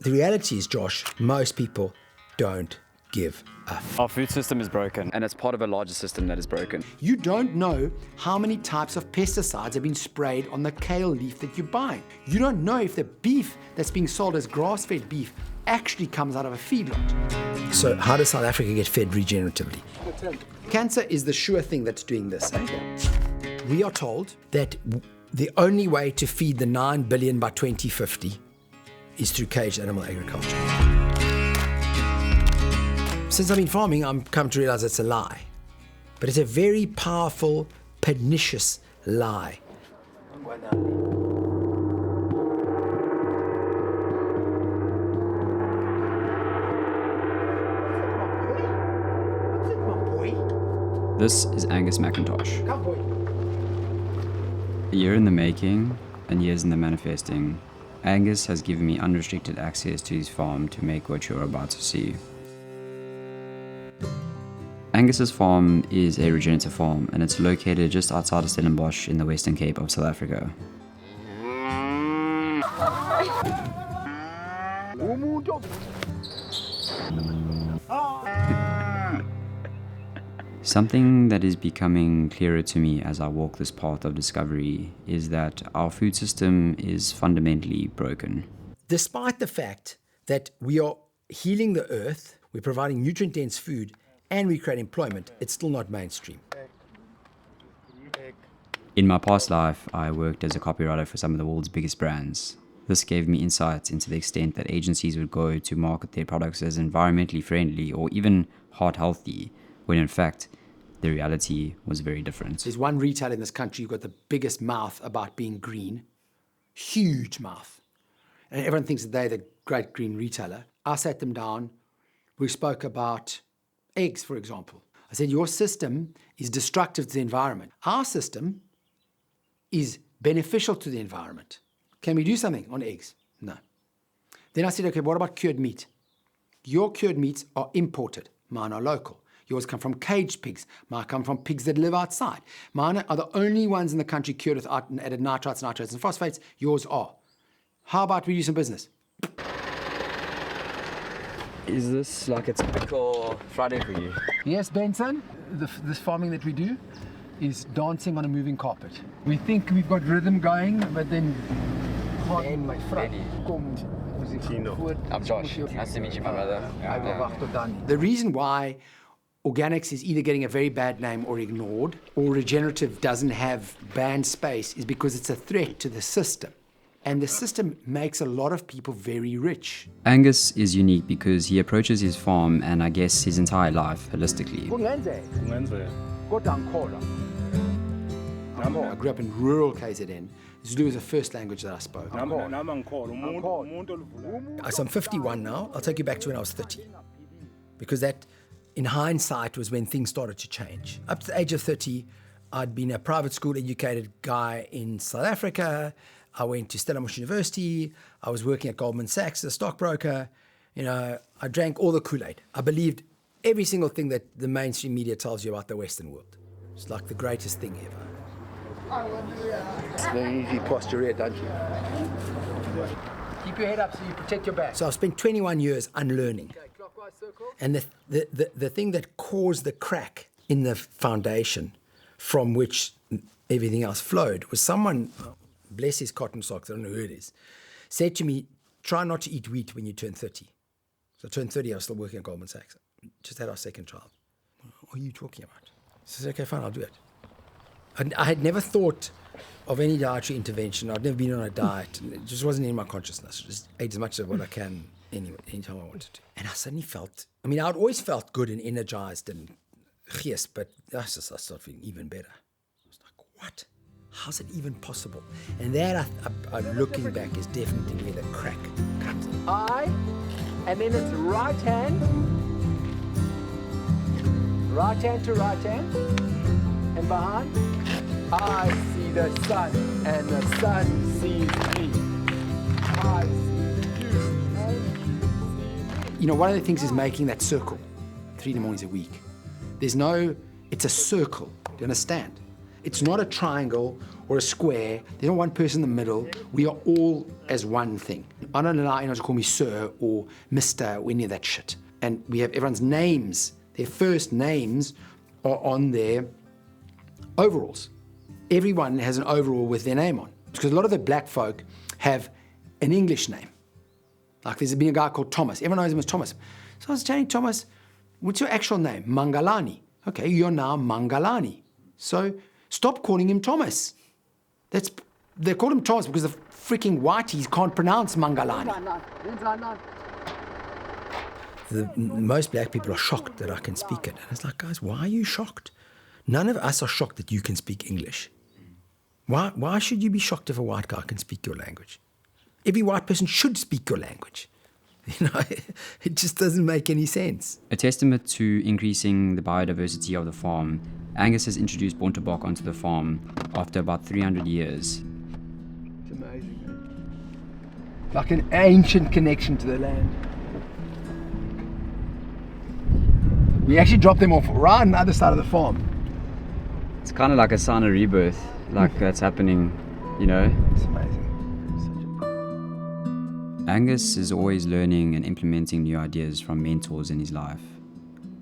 The reality is, Josh, most people don't give a Our food system is broken, and it's part of a larger system that is broken. You don't know how many types of pesticides have been sprayed on the kale leaf that you're buying. You don't know if the beef that's being sold as grass-fed beef actually comes out of a feedlot. So how does South Africa get fed regeneratively? Cancer is the sure thing that's doing this. We are told that the only way to feed the 9 billion by 2050 is through caged animal agriculture. Since I've been farming, I'm come to realize it's a lie. But it's a very powerful, pernicious lie. This is Angus McIntosh. A year in the making and years in the manifesting, Angus has given me unrestricted access to his farm to make what you're about to see. Angus's farm is a regenerative farm, and it's located just outside of Stellenbosch in the Western Cape of South Africa. Something that is becoming clearer to me as I walk this path of discovery is that our food system is fundamentally broken. Despite the fact that we are healing the earth, we're providing nutrient-dense food, and we create employment, it's still not mainstream. In my past life, I worked as a copywriter for some of the world's biggest brands. This gave me insights into the extent that agencies would go to market their products as environmentally friendly or even heart healthy, when in fact, the reality was very different. There's one retailer in this country who's got the biggest mouth about being green. Huge mouth. And everyone thinks that they're the great green retailer. I sat them down. We spoke about eggs, for example. I said, your system is destructive to the environment. Our system is beneficial to the environment. Can we do something on eggs? No. Then I said, okay, what about cured meat? Your cured meats are imported. Mine are local. Yours come from caged pigs. Mine come from pigs that live outside. Mine are the only ones in the country cured with added nitrites, and phosphates. Yours are. How about we do some business? Is this like a typical Friday for you? Yes, Benson. This farming that we do is dancing on a moving carpet. We think we've got rhythm going, but then... I'm Josh. Nice to meet you, my brother. The reason why organics is either getting a very bad name or ignored, or regenerative doesn't have banned space, is because it's a threat to the system. And the system makes a lot of people very rich. Angus is unique because he approaches his farm and I guess his entire life holistically. I grew up in rural KZN. Zulu was the first language that I spoke. So I'm 51 now. I'll take you back to when I was 30. Because that, in hindsight, was when things started to change. Up to the age of 30, I'd been a private school educated guy in South Africa. I went to Stellenbosch University. I was working at Goldman Sachs as a stockbroker. You know, I drank all the Kool-Aid. I believed every single thing that the mainstream media tells you about the Western world. It's like the greatest thing ever. It's very easy posture here, don't you? Keep your head up so you protect your back. So I've spent 21 years unlearning. Okay, clockwise circle. And the thing that caused the crack in the foundation from which everything else flowed was someone, bless his cotton socks, I don't know who it is, said to me, try not to eat wheat when you turn 30. So I turned 30, I was still working at Goldman Sachs. Just had our second child. What are you talking about? So I said, okay, fine, I'll do it. I had never thought of any dietary intervention. I'd never been on a diet. It just wasn't in my consciousness. I just ate as much of what I can anytime I wanted to. And I suddenly felt, I mean, I'd always felt good and energized and yes, but I started feeling even better. I was like, what? How's it even possible? And that, I'm looking back, is definitely where the crack comes in. I, and then it's right hand to right hand, and behind. I see the sun, and the sun sees me. I see you, and you see me. You know, one of the things is making that circle 3 mornings a week. It's a circle, do you understand? It's not a triangle or a square. There's not one person in the middle. We are all as one thing. I don't allow anyone to call me sir or Mr. or any of that shit. And we have everyone's names, their first names are on their overalls. Everyone has an overall with their name on. Because a lot of the black folk have an English name. Like there's been a guy called Thomas. Everyone knows him as Thomas. So I was saying, Thomas, what's your actual name? Mangalani. Okay, you're now Mangalani. So stop calling him Thomas. They call him Thomas because the freaking whiteys can't pronounce Mangalani. Most black people are shocked that I can speak it. And it's like, guys, why are you shocked? None of us are shocked that you can speak English. Why should you be shocked if a white guy can speak your language? Every white person should speak your language. It just doesn't make any sense. A testament to increasing the biodiversity of the farm, Angus has introduced Bontebok onto the farm after about 300 years. It's amazing, man. Like an ancient connection to the land. We actually dropped them off right on the other side of the farm. It's kind of like a sign of rebirth, like that's happening, It's amazing. Angus is always learning and implementing new ideas from mentors in his life.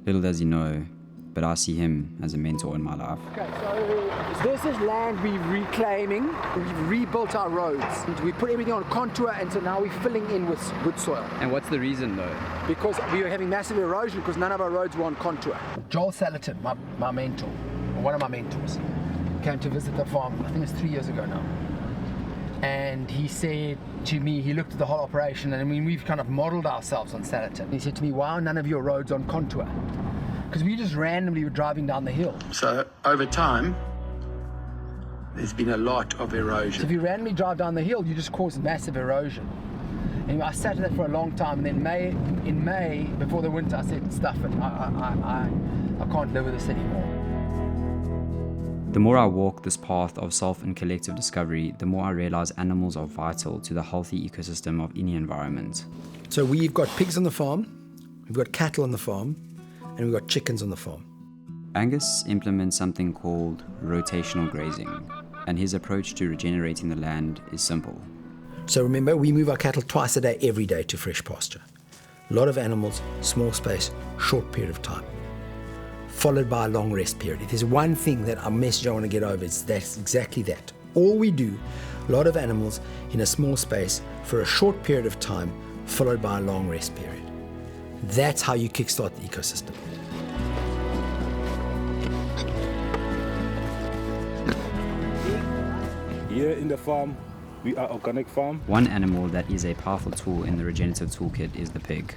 Little does he know, but I see him as a mentor in my life. Okay, so this is land we're reclaiming. We've rebuilt our roads. We put everything on contour, and so now we're filling in with good soil. And what's the reason though? Because we were having massive erosion because none of our roads were on contour. Joel Salatin, my mentor, or one of my mentors, came to visit the farm, I think it's 3 years ago now. And he said to me, he looked at the whole operation, and I mean, we've kind of modeled ourselves on Salatin. He said to me, why are none of your roads on contour? Because we just randomly were driving down the hill. So over time, there's been a lot of erosion. So if you randomly drive down the hill, you just cause massive erosion. Anyway, I sat with that for a long time, and then in May, before the winter, I said, stuff it, I can't live with this anymore. The more I walk this path of self and collective discovery, the more I realize animals are vital to the healthy ecosystem of any environment. So we've got pigs on the farm, we've got cattle on the farm, and we've got chickens on the farm. Angus implements something called rotational grazing, and his approach to regenerating the land is simple. So remember, we move our cattle twice a day, every day, to fresh pasture. A lot of animals, small space, short period of time, followed by a long rest period. If there's one thing that a message I want to get over, that's exactly that. All we do, a lot of animals in a small space for a short period of time, followed by a long rest period. That's how you kickstart the ecosystem. Here in the farm, we are organic farm. One animal that is a powerful tool in the regenerative toolkit is the pig.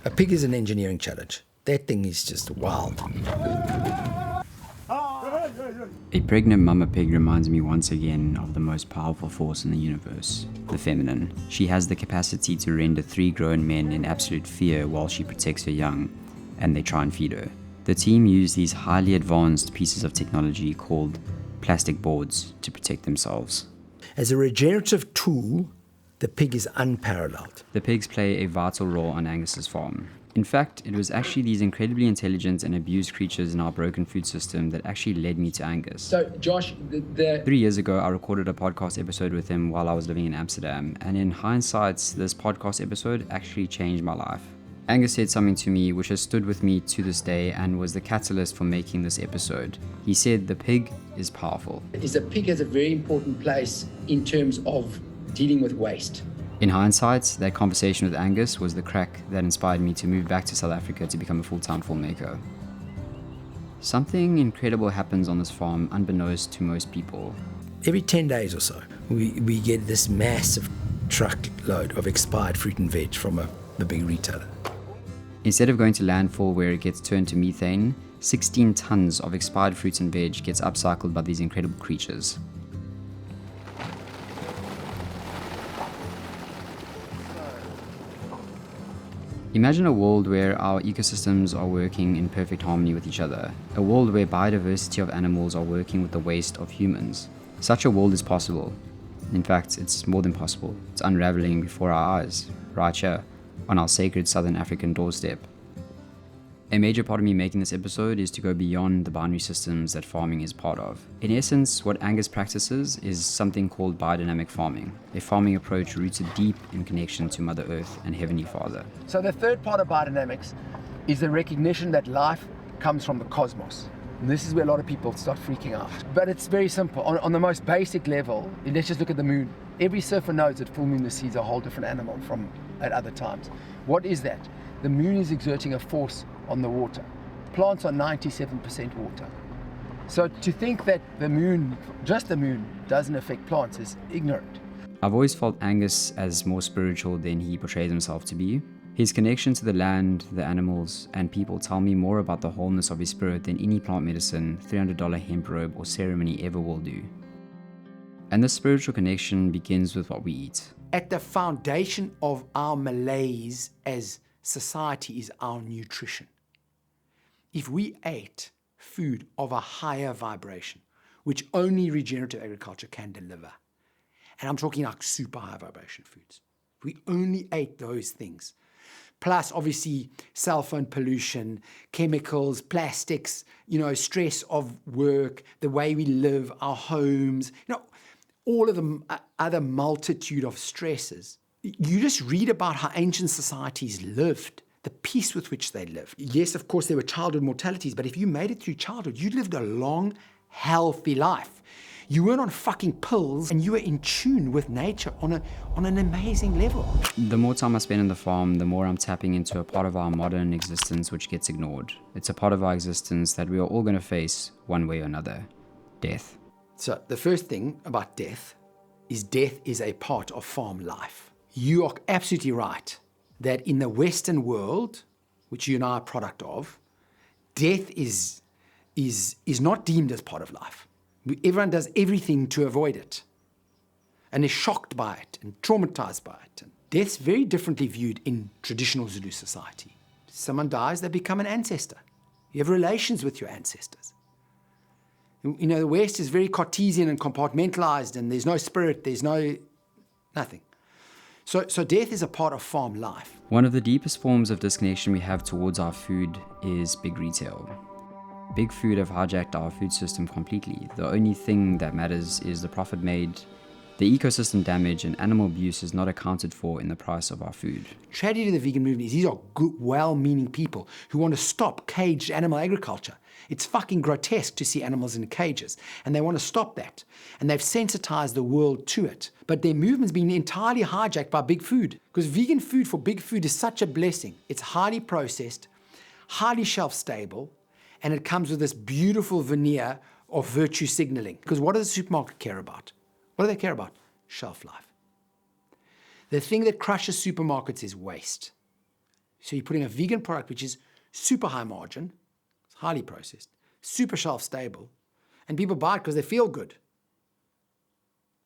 A pig is an engineering challenge. That thing is just wild. A pregnant mama pig reminds me once again of the most powerful force in the universe, the feminine. She has the capacity to render 3 grown men in absolute fear while she protects her young, and they try and feed her. The team use these highly advanced pieces of technology called plastic boards to protect themselves. As a regenerative tool, the pig is unparalleled. The pigs play a vital role on Angus's farm. In fact, it was actually these incredibly intelligent and abused creatures in our broken food system that actually led me to Angus. So, Josh, 3 years ago, I recorded a podcast episode with him while I was living in Amsterdam, and in hindsight, this podcast episode actually changed my life. Angus said something to me which has stood with me to this day and was the catalyst for making this episode. He said the pig is powerful. a pig has a very important place in terms of dealing with waste. In hindsight, that conversation with Angus was the crack that inspired me to move back to South Africa to become a full-time filmmaker. Something incredible happens on this farm unbeknownst to most people. Every 10 days or so, we get this massive truckload of expired fruit and veg from the big retailer. Instead of going to landfill where it gets turned to methane, 16 tons of expired fruits and veg gets upcycled by these incredible creatures. Imagine a world where our ecosystems are working in perfect harmony with each other. A world where biodiversity of animals are working with the waste of humans. Such a world is possible. In fact, it's more than possible. It's unraveling before our eyes, right here, on our sacred Southern African doorstep. A major part of me making this episode is to go beyond the binary systems that farming is part of. In essence, what Angus practices is something called biodynamic farming, a farming approach rooted deep in connection to Mother Earth and Heavenly Father. So the third part of biodynamics is the recognition that life comes from the cosmos. And this is where a lot of people start freaking out. But it's very simple. On the most basic level, let's just look at the moon. Every surfer knows that full moon sees a whole different animal from at other times. What is that? The moon is exerting a force on the water. Plants are 97% water. So to think that the moon, just the moon, doesn't affect plants is ignorant. I've always felt Angus as more spiritual than he portrays himself to be. His connection to the land, the animals, and people tell me more about the wholeness of his spirit than any plant medicine, $300 hemp robe, or ceremony ever will do. And this spiritual connection begins with what we eat. At the foundation of our malaise as society is our nutrition. If we ate food of a higher vibration, which only regenerative agriculture can deliver, and I'm talking like super high vibration foods, if we only ate those things, plus obviously cell phone pollution, chemicals, plastics, stress of work, the way we live, our homes, all of the other multitude of stresses. You just read about how ancient societies lived, the peace with which they lived. Yes, of course, there were childhood mortalities, but if you made it through childhood, you lived a long, healthy life. You weren't on fucking pills, and you were in tune with nature on an amazing level. The more time I spend on the farm, the more I'm tapping into a part of our modern existence which gets ignored. It's a part of our existence that we are all going to face one way or another: death. So the first thing about death is a part of farm life. You are absolutely right that in the Western world, which you and I are a product of, death is not deemed as part of life. Everyone does everything to avoid it and is shocked by it and traumatized by it. And death's very differently viewed in traditional Zulu society. Someone dies, they become an ancestor. You have relations with your ancestors. The West is very Cartesian and compartmentalized, and there's no spirit, there's nothing. So death is a part of farm life. One of the deepest forms of disconnection we have towards our food is big retail. Big food have hijacked our food system completely. The only thing that matters is the profit made. The ecosystem damage and animal abuse is not accounted for in the price of our food. Tragedy of the vegan movement is these are good, well-meaning people who want to stop caged animal agriculture. It's fucking grotesque to see animals in cages, and they want to stop that. And they've sensitized the world to it. But their movement's been entirely hijacked by big food, because vegan food for big food is such a blessing. It's highly processed, highly shelf-stable, and it comes with this beautiful veneer of virtue signaling. Because what does the supermarket care about? What do they care about? Shelf life. The thing that crushes supermarkets is waste. So you're putting a vegan product which is super high margin, highly processed, super shelf stable, and people buy it because they feel good.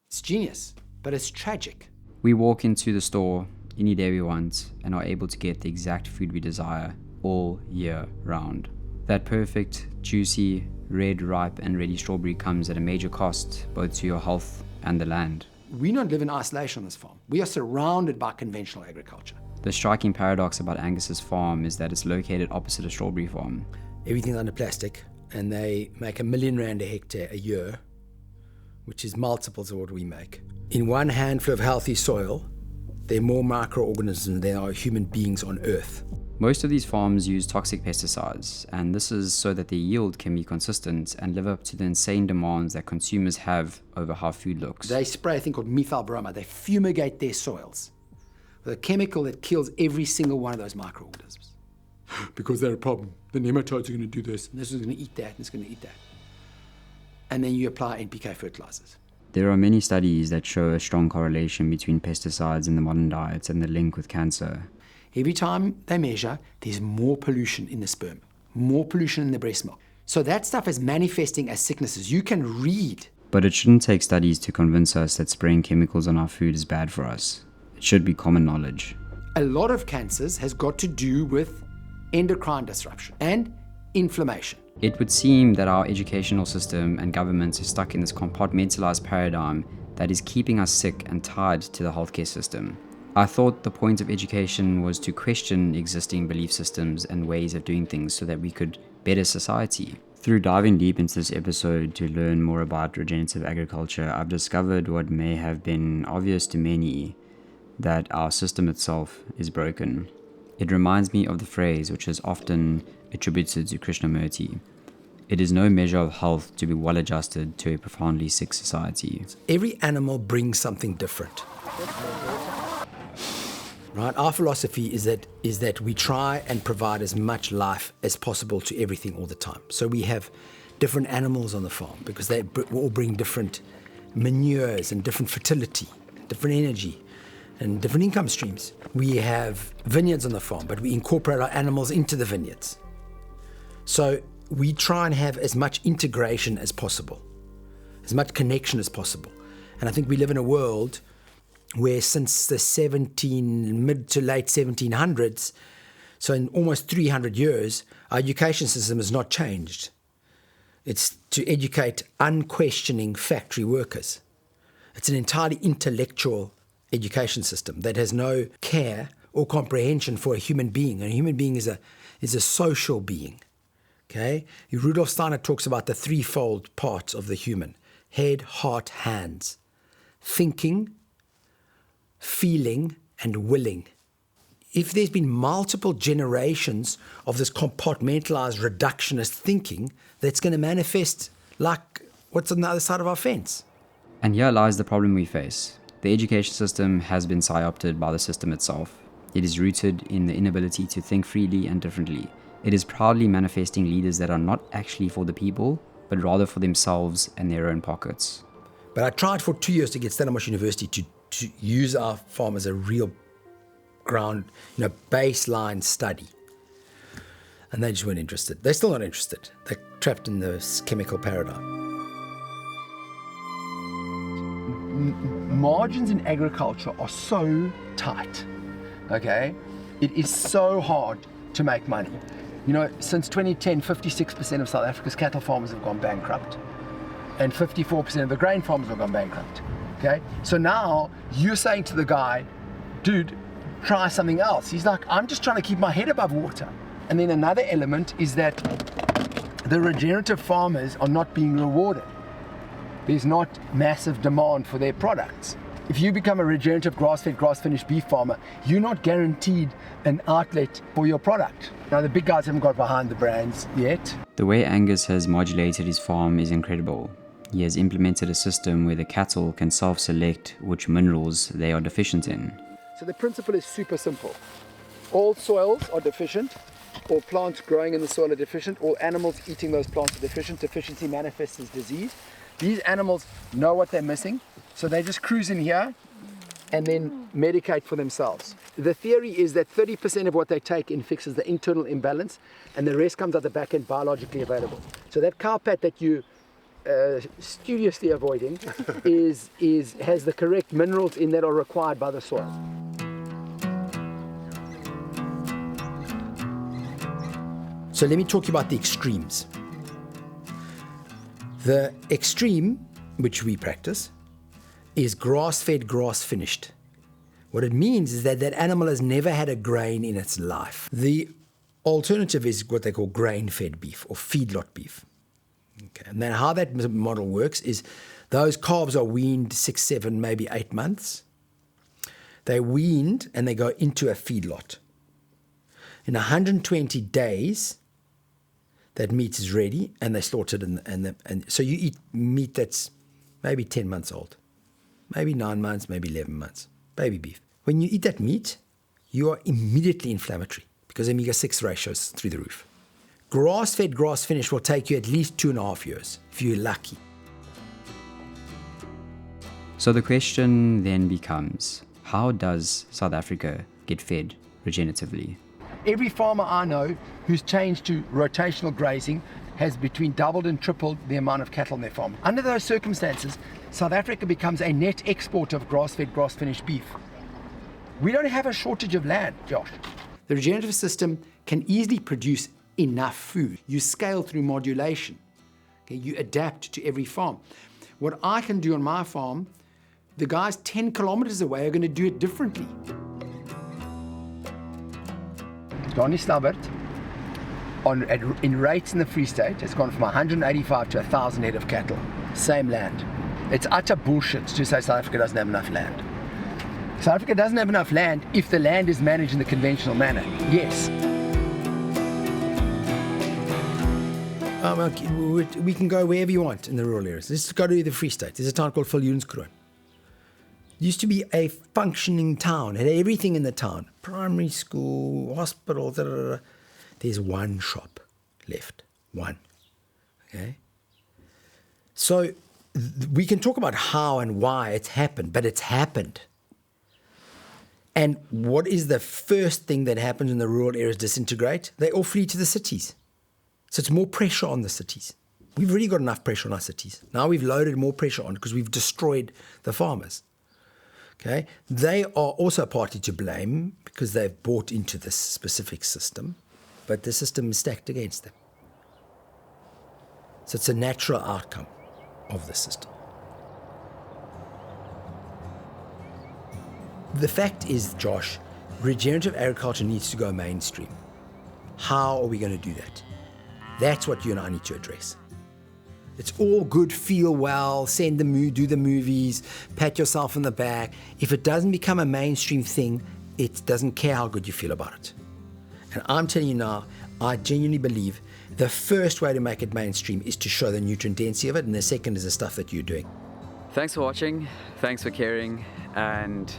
It's genius, but it's tragic. We walk into the store any day we want and are able to get the exact food we desire all year round. That perfect, juicy, red, ripe, and ready strawberry comes at a major cost, both to your health and the land. We don't live in isolation on this farm. We are surrounded by conventional agriculture. The striking paradox about Angus's farm is that it's located opposite a strawberry farm. Everything's under plastic, and they make R1 million a hectare a year, which is multiples of what we make. In one handful of healthy soil, there are more microorganisms than there are human beings on Earth. Most of these farms use toxic pesticides, and this is so that their yield can be consistent and live up to the insane demands that consumers have over how food looks. They spray a thing called methyl bromide. They fumigate their soils with a chemical that kills every single one of those microorganisms. Because they're a problem. The nematodes are going to do this, and this is going to eat that, and it's going to eat that. And then you apply NPK fertilizers. There are many studies that show a strong correlation between pesticides in the modern diet and the link with cancer. Every time they measure, there's more pollution in the sperm, more pollution in the breast milk. So that stuff is manifesting as sicknesses. You can read. But it shouldn't take studies to convince us that spraying chemicals on our food is bad for us. It should be common knowledge. A lot of cancers has got to do with endocrine disruption and inflammation. It would seem that our educational system and governments are stuck in this compartmentalized paradigm that is keeping us sick and tied to the healthcare system. I thought the point of education was to question existing belief systems and ways of doing things so that we could better society. Through diving deep into this episode to learn more about regenerative agriculture, I've discovered what may have been obvious to many, that our system itself is broken. It reminds me of the phrase which is often attributed to Krishnamurti: it is no measure of health to be well adjusted to a profoundly sick society. Every animal brings something different. Right? Our philosophy is that we try and provide as much life as possible to everything all the time. So we have different animals on the farm because they all bring different manures and different fertility, different energy, and different income streams. We have vineyards on the farm, but we incorporate our animals into the vineyards. So we try and have as much integration as possible, as much connection as possible. And I think we live in a world where since the mid to late 1700s, so in almost 300 years, our education system has not changed. It's to educate unquestioning factory workers. It's an entirely intellectual education system that has no care or comprehension for a human being. And a human being is a social being. Okay? Rudolf Steiner talks about the threefold parts of the human: head, heart, hands. Thinking, feeling, and willing. If there's been multiple generations of this compartmentalized reductionist thinking, that's going to manifest like what's on the other side of our fence. And here lies the problem we face. The education system has been psyopted by the system itself. It is rooted in the inability to think freely and differently. It is proudly manifesting leaders that are not actually for the people, but rather for themselves and their own pockets. But I tried for 2 years to get Stellenbosch University to use our farm as a real ground, baseline study. And they just weren't interested. They're still not interested. They're trapped in this chemical paradigm. Margins in agriculture are so tight, okay? It is so hard to make money. Since 2010, 56% of South Africa's cattle farmers have gone bankrupt, and 54% of the grain farmers have gone bankrupt. Okay, so now you're saying to the guy, dude, try something else. He's like, I'm just trying to keep my head above water. And then another element is that the regenerative farmers are not being rewarded. There's not massive demand for their products. If you become a regenerative grass-fed, grass-finished beef farmer, you're not guaranteed an outlet for your product. Now, the big guys haven't got behind the brands yet. The way Angus has modulated his farm is incredible. He has implemented a system where the cattle can self-select which minerals they are deficient in. So the principle is super simple. All soils are deficient, all plants growing in the soil are deficient, all animals eating those plants are deficient. Deficiency manifests as disease. These animals know what they're missing, so they just cruise in here and then medicate for themselves. The theory is that 30% of what they take in fixes the internal imbalance, and the rest comes at the back end biologically available. So that cow pat that you studiously avoiding has the correct minerals in that are required by the soil. So let me talk to you about the extremes. The extreme, which we practice, is grass-fed, grass-finished. What it means is that that animal has never had a grain in its life. The alternative is what they call grain-fed beef or feedlot beef. Okay. And then how that model works is those calves are weaned 6, 7, maybe 8 months. They're weaned and they go into a feedlot. In 120 days, that meat is ready and they're slaughtered. And so you eat meat that's maybe 10 months old, maybe 9 months, maybe 11 months, baby beef. When you eat that meat, you are immediately inflammatory because omega-6 ratios through the roof. Grass-fed, grass-finished will take you at least 2.5 years, if you're lucky. So the question then becomes, how does South Africa get fed regeneratively? Every farmer I know who's changed to rotational grazing has between doubled and tripled the amount of cattle on their farm. Under those circumstances, South Africa becomes a net exporter of grass-fed, grass-finished beef. We don't have a shortage of land, Josh. The regenerative system can easily produce enough food. You scale through modulation. Okay? You adapt to every farm. What I can do on my farm, the guys 10 kilometers away are going to do it differently. Donnie Stubbert, in rates in the Free State, has gone from 185 to 1,000 head of cattle. Same land. It's utter bullshit to say South Africa doesn't have enough land. South Africa doesn't have enough land if the land is managed in the conventional manner. Yes. We can go wherever you want in the rural areas. Let's go to the Free State. There's a town called Viljoenskroon. It used to be a functioning town. It had everything in the town. Primary school, hospital, da, da, da. There's one shop left. One. Okay? So we can talk about how and why it's happened, but it's happened. And what is the first thing that happens when the rural areas disintegrate? They all flee to the cities. So it's more pressure on the cities. We've already got enough pressure on our cities. Now we've loaded more pressure on because we've destroyed the farmers. Okay? They are also partly to blame because they've bought into this specific system, but the system is stacked against them. So it's a natural outcome of the system. The fact is, Josh, regenerative agriculture needs to go mainstream. How are we going to do that? That's what you and I need to address. It's all good, feel well, do the movies, pat yourself on the back. If it doesn't become a mainstream thing, it doesn't care how good you feel about it. And I'm telling you now, I genuinely believe the first way to make it mainstream is to show the nutrient density of it, and the second is the stuff that you're doing. Thanks for watching, thanks for caring, and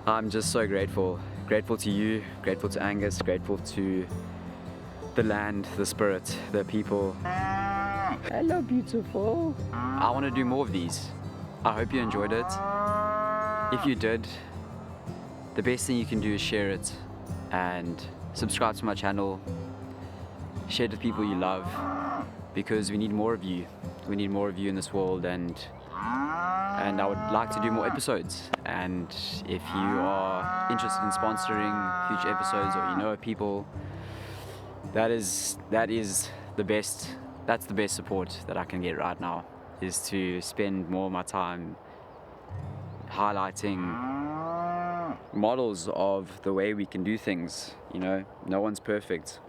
I'm just so grateful. Grateful to you, grateful to Angus, grateful to the land, the spirit, the people. Hello, beautiful. I want to do more of these. I hope you enjoyed it. If you did, the best thing you can do is share it and subscribe to my channel. Share it with people you love, because we need more of you. We need more of you in this world, and I would like to do more episodes. And if you are interested in sponsoring future episodes, or you know of people, that is the best. That's the best support that I can get right now, is to spend more of my time highlighting models of the way we can do things. You know, no one's perfect.